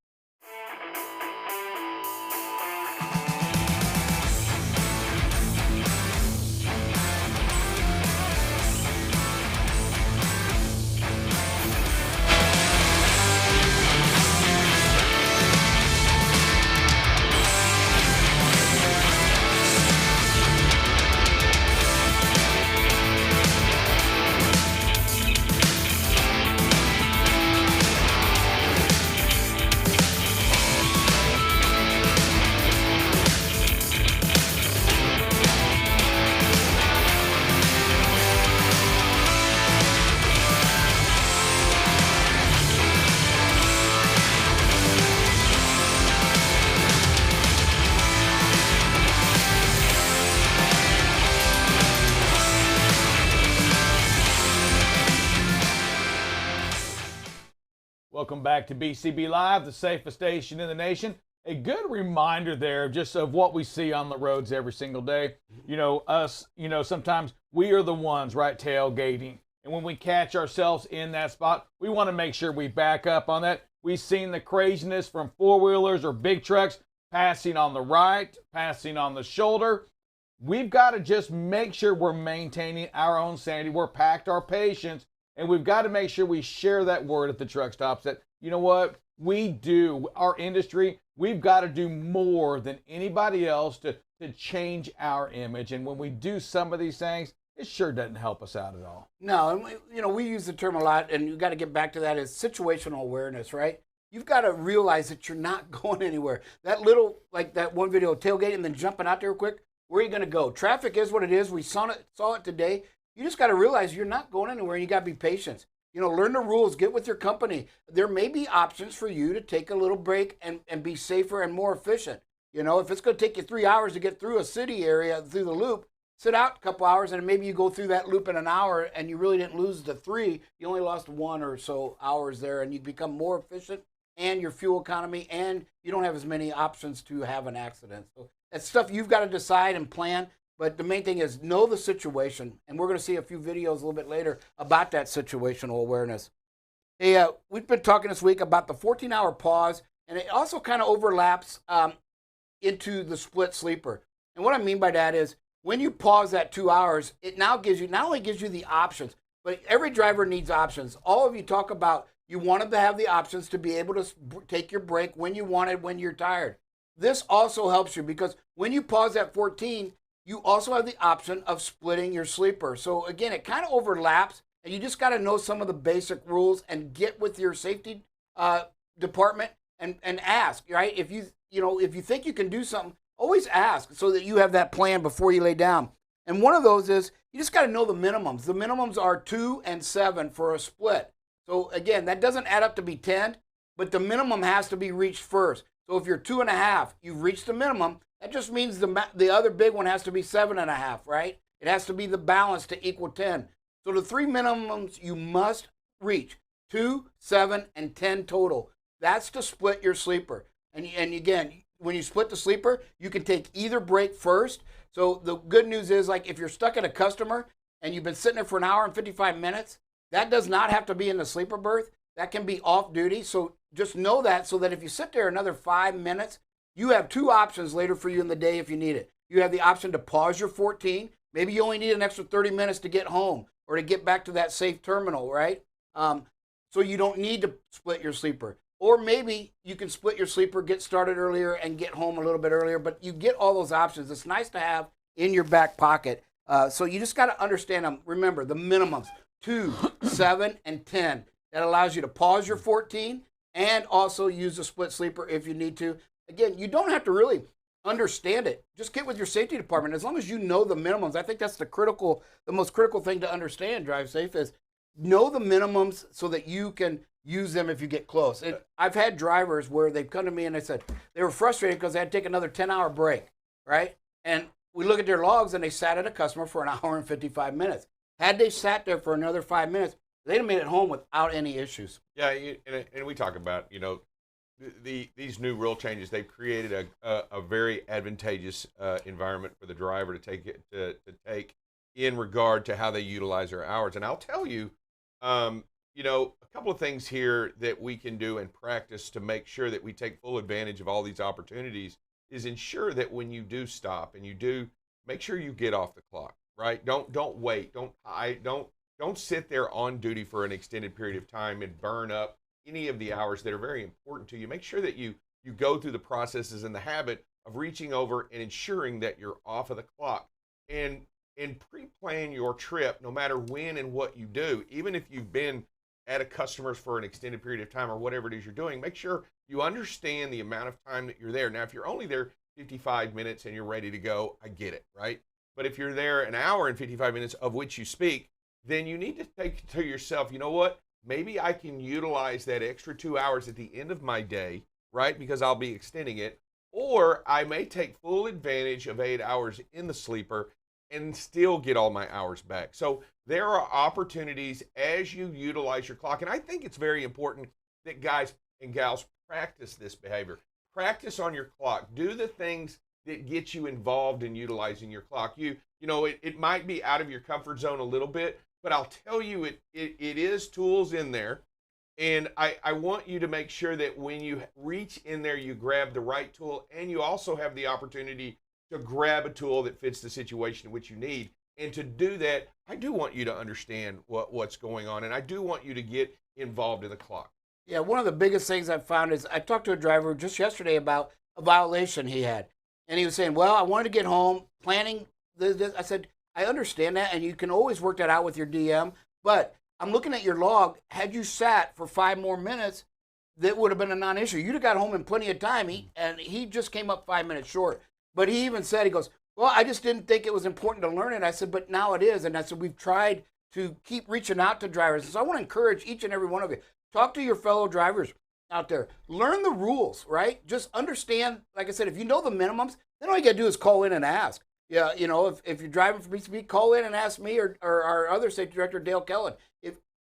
Welcome back to BCB Live, the safest station in the nation. A good reminder there just of what we see on the roads every single day. Sometimes we are the ones, right, tailgating. And when we catch ourselves in that spot, we want to make sure we back up on that. We've seen the craziness from four-wheelers or big trucks passing on the right, passing on the shoulder. We've got to just make sure we're maintaining our own sanity. We're packed our patience, and we've got to make sure we share that word at the truck stops that, you know what, we do, our industry, we've got to do more than anybody else to change our image. And when we do some of these things, it sure doesn't help us out at all. No, and we use the term a lot, and you got to get back to that, is situational awareness, right? You've got to realize that you're not going anywhere. That little, like that one video, tailgating and then jumping out there real quick, where are you going to go? Traffic is what it is. We saw it today. You just got to realize you're not going anywhere, and you got to be patient. Learn the rules, get with your company. There may be options for you to take a little break and be safer and more efficient. If it's going to take you 3 hours to get through a city area, through the loop, sit out a couple hours, and maybe you go through that loop in an hour, and you really didn't lose the 3. You only lost 1 or so hours there, and you become more efficient, and your fuel economy, and you don't have as many options to have an accident. So that's stuff you've got to decide and plan. But the main thing is know the situation, and we're going to see a few videos a little bit later about that situational awareness. Hey, we've been talking this week about the 14-hour pause, and it also kind of overlaps into the split sleeper. And what I mean by that is when you pause that 2 hours, it now gives you, not only gives you the options, but every driver needs options. All of you talk about you wanted to have the options to be able to take your break when you wanted, when you're tired. This also helps you because when you pause at 14, you also have the option of splitting your sleeper. So again, it kind of overlaps, and you just got to know some of the basic rules and get with your safety department and ask, right? If you think you can do something, always ask so that you have that plan before you lay down. And one of those is you just got to know the minimums. The minimums are 2 and 7 for a split. So again, that doesn't add up to be 10, but the minimum has to be reached first. So if you're 2.5, you've reached the minimum. That just means the other big one has to be 7.5, right? It has to be the balance to equal 10. So the 3 minimums you must reach, 2, 7, and 10 total. That's to split your sleeper. And again, when you split the sleeper, you can take either break first. So the good news is, like, if you're stuck at a customer and you've been sitting there for 1 hour and 55 minutes, that does not have to be in the sleeper berth. That can be off duty. So just know that, so that if you sit there another 5 minutes, you have 2 options later for you in the day if you need it. You have the option to pause your 14. Maybe you only need an extra 30 minutes to get home or to get back to that safe terminal, right? So you don't need to split your sleeper. Or maybe you can split your sleeper, get started earlier, and get home a little bit earlier. But you get all those options. It's nice to have in your back pocket. So you just got to understand them. Remember, the minimums, 2, 7, and 10. That allows you to pause your 14 and also use the split sleeper if you need to. Again, you don't have to really understand it. Just get with your safety department. As long as you know the minimums, I think that's the most critical thing to understand, Drive Safe, is know the minimums so that you can use them if you get close. I've had drivers where they've come to me and they said they were frustrated because they had to take another 10-hour break, right? And we look at their logs and they sat at a customer for 1 hour and 55 minutes. Had they sat there for another 5 minutes, they'd have made it home without any issues. Yeah, and we talk about, these new rule changes. They've created a very advantageous environment for the driver to take in regard to how they utilize their hours. And I'll tell you, a couple of things here that we can do and practice to make sure that we take full advantage of all these opportunities is ensure that when you do stop and you do, make sure you get off the clock, right? Don't wait. Don't sit there on duty for an extended period of time and burn up any of the hours that are very important to you. Make sure that you go through the processes and the habit of reaching over and ensuring that you're off of the clock. And pre-plan your trip, no matter when and what you do. Even if you've been at a customer's for an extended period of time or whatever it is you're doing, make sure you understand the amount of time that you're there. Now, if you're only there 55 minutes and you're ready to go, I get it, right? But if you're there 1 hour and 55 minutes, of which you speak, then you need to think to yourself, you know what? Maybe I can utilize that extra 2 hours at the end of my day, right? Because I'll be extending it. Or I may take full advantage of 8 hours in the sleeper and still get all my hours back. So there are opportunities as you utilize your clock. And I think it's very important that guys and gals practice this behavior. Practice on your clock. Do the things that get you involved in utilizing your clock. You know, it might be out of your comfort zone a little bit, but I'll tell you, it is tools in there. And I want you to make sure that when you reach in there, you grab the right tool, and you also have the opportunity to grab a tool that fits the situation in which you need. And to do that, I do want you to understand what's going on, and I do want you to get involved in the clock. Yeah, one of the biggest things I've found is I talked to a driver just yesterday about a violation he had. And he was saying, well, I wanted to get home, planning this. I said, I understand that, and you can always work that out with your DM, but I'm looking at your log. Had you sat for 5 more minutes, that would have been a non-issue. You'd have got home in plenty of time, and he just came up 5 minutes short. But he even said, he goes, well, I just didn't think it was important to learn it. I said, but now it is. And I said, we've tried to keep reaching out to drivers. So I want to encourage each and every one of you. Talk to your fellow drivers out there. Learn the rules, right? Just understand, like I said, if you know the minimums, then all you got to do is call in and ask. Yeah, you know, if you're driving for BCB, call in and ask me or our other safety director, Dale Kellen.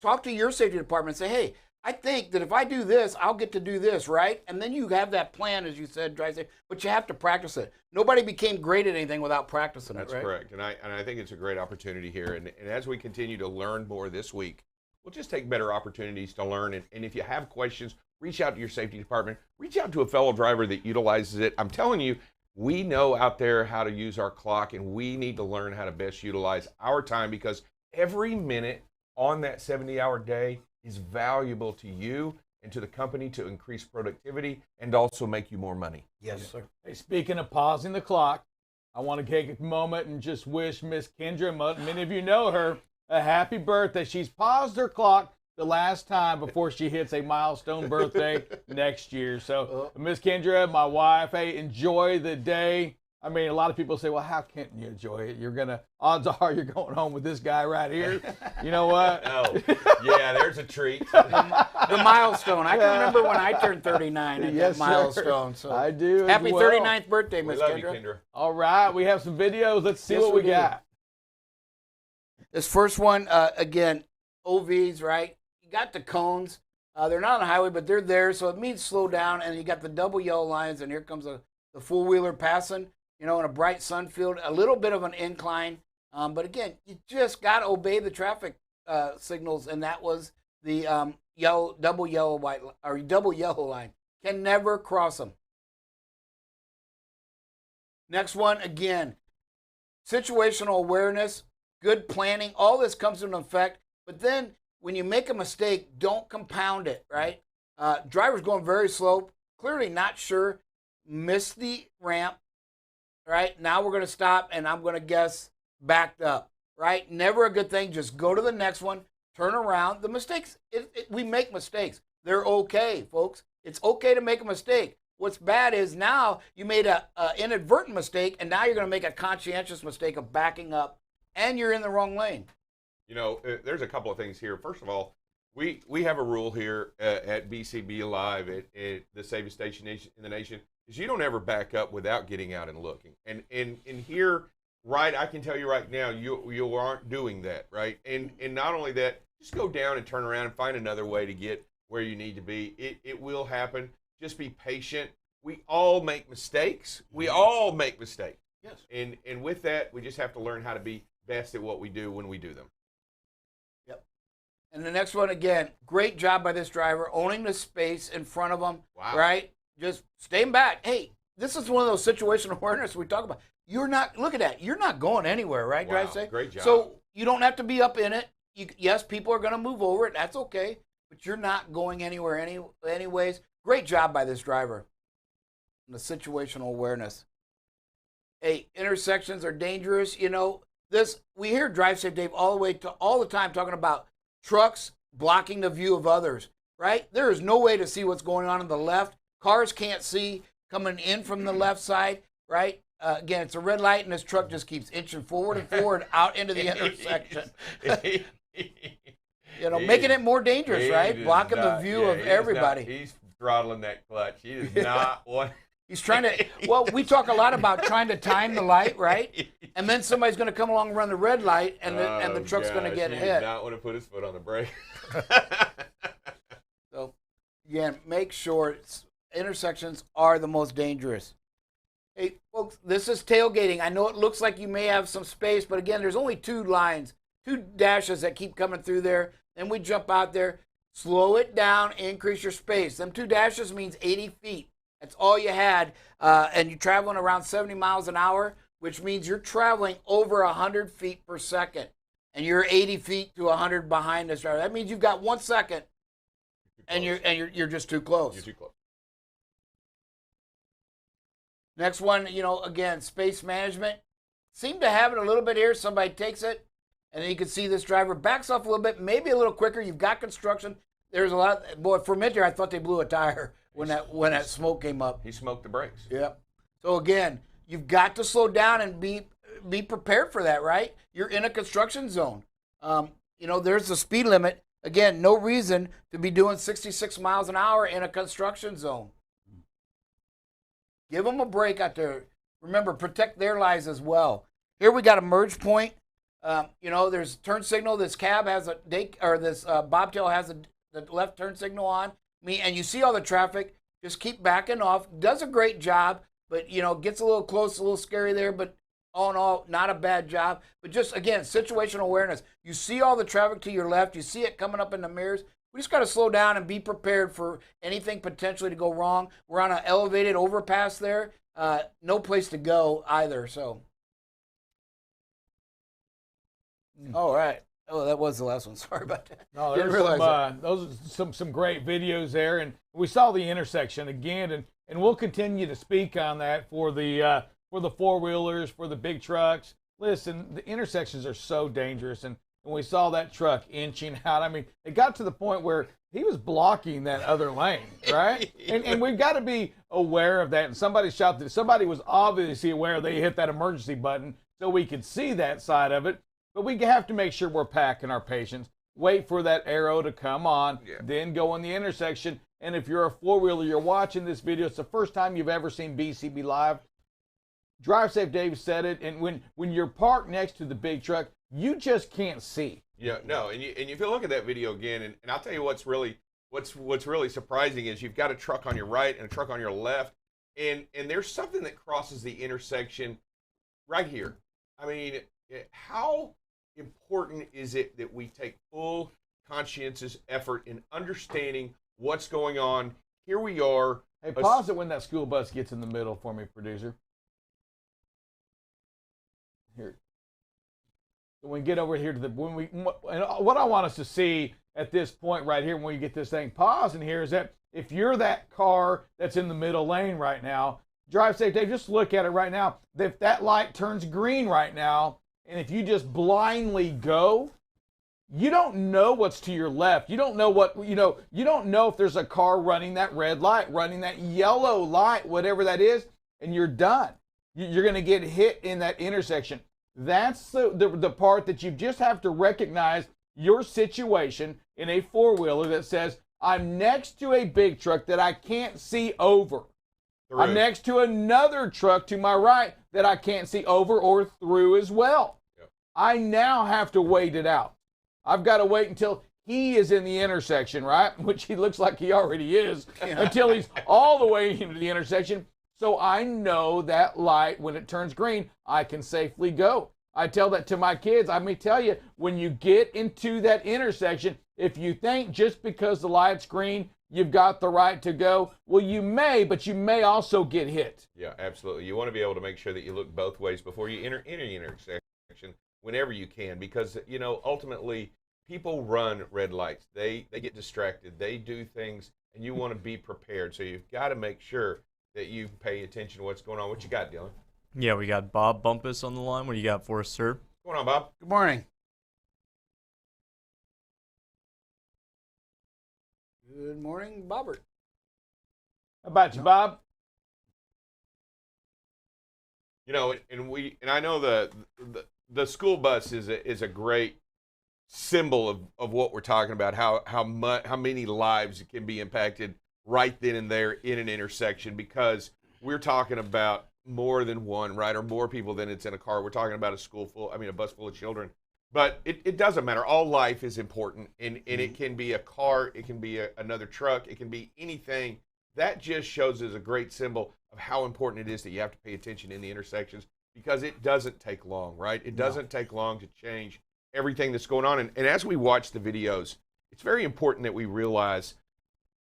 Talk to your safety department and say, hey, I think that if I do this, I'll get to do this, right? And then you have that plan, as you said, drive safe, but you have to practice it. Nobody became great at anything without practicing That's it, right? correct. And I think it's a great opportunity here. And as we continue to learn more this week, we'll just take better opportunities to learn. And if you have questions, reach out to your safety department. Reach out to a fellow driver that utilizes it. I'm telling you, we know out there how to use our clock, and we need to learn how to best utilize our time, because every minute on that 70-hour day is valuable to you and to the company to increase productivity and also make you more money. Yes, sir. Hey, speaking of pausing the clock, I want to take a moment and just wish Miss Kendra, many of you know her, a happy birthday. She's paused her clock the last time before she hits a milestone birthday next year. So, Miss Kendra, my wife, hey, enjoy the day. I mean, a lot of people say, well, how can you enjoy it? Odds are you're going home with this guy right here. You know what? Oh, yeah, there's a treat. The milestone. I can remember when I turned 39 at Yes, that milestone. So I do. happy as well. 39th birthday, We Miss love Kendra. you, Kendra. All right, we have some videos. Let's see Yes, what we we do. got. This first one, again, OVs, right? You got the cones. They're not on the highway, but they're there, so it means slow down. And you got the double yellow lines, and here comes the four-wheeler passing, you know, in a bright sun field, a little bit of an incline. But again, you just got to obey the traffic signals, and that was the double yellow line. Can never cross them. Next one, again, situational awareness, good planning. All this comes into effect. But then when you make a mistake, don't compound it, right? Driver's going very slow, clearly not sure, missed the ramp, right? Now we're going to stop, and I'm going to guess backed up, right? Never a good thing. Just go to the next one, turn around. The mistakes, we make mistakes. They're okay, folks. It's okay to make a mistake. What's bad is now you made an inadvertent mistake, and now you're going to make a conscientious mistake of backing up, and you're in the wrong lane. You know, there's a couple of things here. First of all, we have a rule here at BCB Live at the safest station in the nation, is you don't ever back up without getting out and looking. And here, right, I can tell you right now, you aren't doing that, right? And not only that, just go down and turn around and find another way to get where you need to be. It will happen. Just be patient. We all make mistakes. We all make mistakes. Yes. And with that, we just have to learn how to be best at what we do when we do them. Yep. And the next one, again, great job by this driver, owning the space in front of him, Wow. right? Just staying back. Hey, this is one of those situational awareness we talk about. You're not, look at that. You're not going anywhere, right, Wow, Drive Safe? great job. So you don't have to be up in it. Yes, people are going to move over it. That's okay. But you're not going anywhere anyways. Great job by this driver. And the situational awareness. Hey, intersections are dangerous. You know, we hear Drive Safe Dave all the time talking about trucks blocking the view of others, right? There is no way to see what's going on the left. Cars can't see coming in from the left side, right? Again, it's a red light, and this truck just keeps inching forward and forward out into the intersection. You know, making it more dangerous, right? Blocking the view of everybody. He's throttling that clutch. He does not want. He's trying to, well, we talk a lot about trying to time the light, right? And then somebody's going to come along and run the red light, and the truck's going to get he hit. does not want to put his foot on the brake. So again, make sure intersections are the most dangerous. Hey, folks, this is tailgating. I know it looks like you may have some space, but again, there's only 2 lines, 2 dashes that keep coming through there. Then we jump out there, slow it down, increase your space. Them 2 dashes means 80 feet. That's all you had, and you're traveling around 70 miles an hour, which means you're traveling over 100 feet per second, and you're 80 feet to 100 behind this driver. That means you've got 1 second, and you're just too close. You're too close. Next one, again, space management. Seem to have it a little bit here. Somebody takes it, and then you can see this driver backs off a little bit, maybe a little quicker. You've got construction. There's a lot. Boy, for a minute there, I thought they blew a tire when that smoke came up. He smoked the brakes. Yep. So again, you've got to slow down and be prepared for that, right? You're in a construction zone. There's a speed limit. Again, no reason to be doing 66 miles an hour in a construction zone. Give them a break out there. Remember, protect their lives as well. Here we got a merge point. There's turn signal. This cab has this bobtail has the left turn signal on. And you see all the traffic. Just keep backing off. Does a great job, but gets a little close, a little scary there. But all in all, not a bad job. But just again, situational awareness. You see all the traffic to your left. You see it coming up in the mirrors. We just got to slow down and be prepared for anything potentially to go wrong. We're on an elevated overpass there. No place to go either. So, all right. Oh, that was the last one. Sorry about that. No, those are some great videos there, and we saw the intersection again, and we'll continue to speak on that for the 4-wheelers, for the big trucks. Listen, the intersections are so dangerous, and when we saw that truck inching out, I mean, it got to the point where he was blocking that other lane, right? and we've got to be aware of that. And somebody was obviously aware they hit that emergency button so we could see that side of it. But we have to make sure we're packing our patience, wait for that arrow to come on, then go in the intersection. And if you're a 4-wheeler, you're watching this video, it's the first time you've ever seen BCB Live. Drive Safe Dave said it, and when you're parked next to the big truck, you just can't see. Yeah, no, and if you look at that video again, and I'll tell you what's really surprising is you've got a truck on your right and a truck on your left, and there's something that crosses the intersection right here. I mean, how important is it that we take full conscientious effort in understanding what's going on? Here we are. Hey, pause it when that school bus gets in the middle for me, producer. Here. When we get over here to what I want us to see at this point right here, when we get this thing pausing here, is that if you're that car that's in the middle lane right now, Drive Safe Dave, just look at it right now. If that light turns green right now, and if you just blindly go, you don't know what's to your left. You don't know you don't know if there's a car running that red light, running that yellow light, whatever that is, and you're done. You're going to get hit in that intersection. That's the part that you just have to recognize your situation in a 4-wheeler that says, I'm next to a big truck that I can't see over. I'm next to another truck to my right that I can't see over or through as well. Yep. I now have to wait it out. I've got to wait until he is in the intersection, right? Which he looks like he already is, until he's all the way into the intersection. So I know that light, when it turns green, I can safely go. I tell that to my kids. I may tell you, when you get into that intersection, if you think just because the light's green, you've got the right to go, well, you may, but you may also get hit. Yeah, absolutely. You want to be able to make sure that you look both ways before you enter the intersection whenever you can, because, ultimately, people run red lights. They get distracted. They do things, and you want to be prepared. So you've got to make sure that you pay attention to what's going on. What you got, Dylan? Yeah, we got Bob Bumpus on the line. What do you got for us, sir? What's going on, Bob? Good morning. Good morning, Bobbert. How about you, Bob? And I know the school bus is a great symbol of what we're talking about. How many lives can be impacted right then and there in an intersection, because we're talking about more than one, right, or more people than it's in a car. We're talking about a bus full of children. But it doesn't matter. All life is important, and it can be a car, it can be another truck, it can be anything. That just shows as a great symbol of how important it is that you have to pay attention in the intersections, because it doesn't take long, right? It doesn't take long to change everything that's going on. And as we watch the videos, it's very important that we realize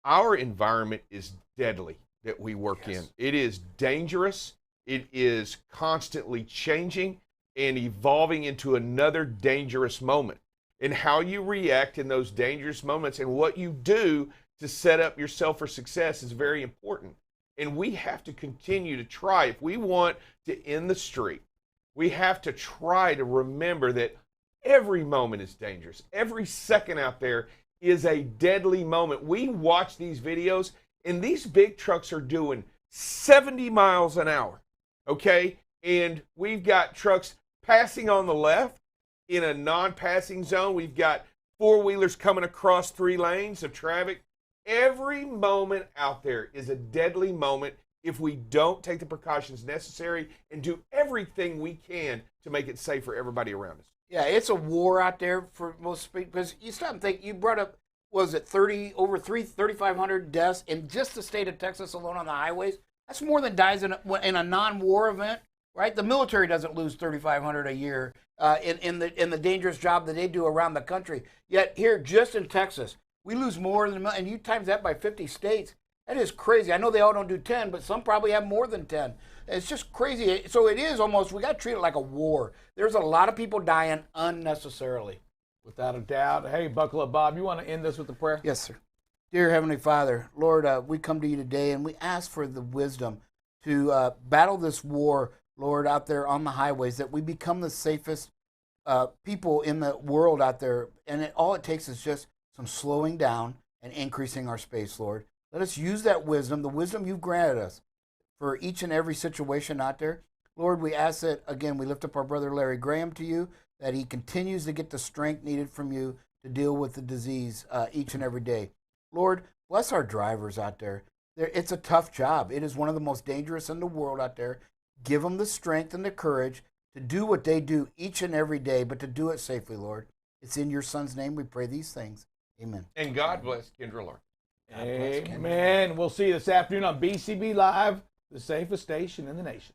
our environment is deadly that we work in. It is dangerous. It is constantly changing and evolving into another dangerous moment. And how you react in those dangerous moments and what you do to set up yourself for success is very important. And we have to continue to try. If we want to end the streak, we have to try to remember that every moment is dangerous. Every second out there is a deadly moment. We watch these videos, and these big trucks are doing 70 miles an hour, okay? And we've got trucks passing on the left in a non-passing zone. We've got four-wheelers coming across 3 lanes of traffic. Every moment out there is a deadly moment if we don't take the precautions necessary and do everything we can to make it safe for everybody around us. Yeah, it's a war out there for most people. Because you stop and think, you brought up, was it 3,500 deaths in just the state of Texas alone on the highways? That's more than dies in a non-war event, right? The military doesn't lose 3,500 a year in the dangerous job that they do around the country. Yet here, just in Texas, we lose more than, and you times that by 50 states. That is crazy. I know they all don't do 10, but some probably have more than 10. It's just crazy. So it is almost, we got to treat it like a war. There's a lot of people dying unnecessarily. Without a doubt. Hey, buckle up, Bob. You want to end this with a prayer? Yes, sir. Dear Heavenly Father, Lord, we come to you today and we ask for the wisdom to battle this war, Lord, out there on the highways, that we become the safest people in the world out there. And all it takes is just some slowing down and increasing our space, Lord. Let us use that wisdom, the wisdom you've granted us, for each and every situation out there. Lord, we ask that, again, we lift up our brother Larry Graham to you, that he continues to get the strength needed from you to deal with the disease each and every day. Lord, bless our drivers out there. It's a tough job. It is one of the most dangerous in the world out there. Give them the strength and the courage to do what they do each and every day, but to do it safely, Lord. It's in your Son's name we pray these things. Amen. And God bless Kendra Larkin. Amen. We'll see you this afternoon on BCB Live, the safest station in the nation.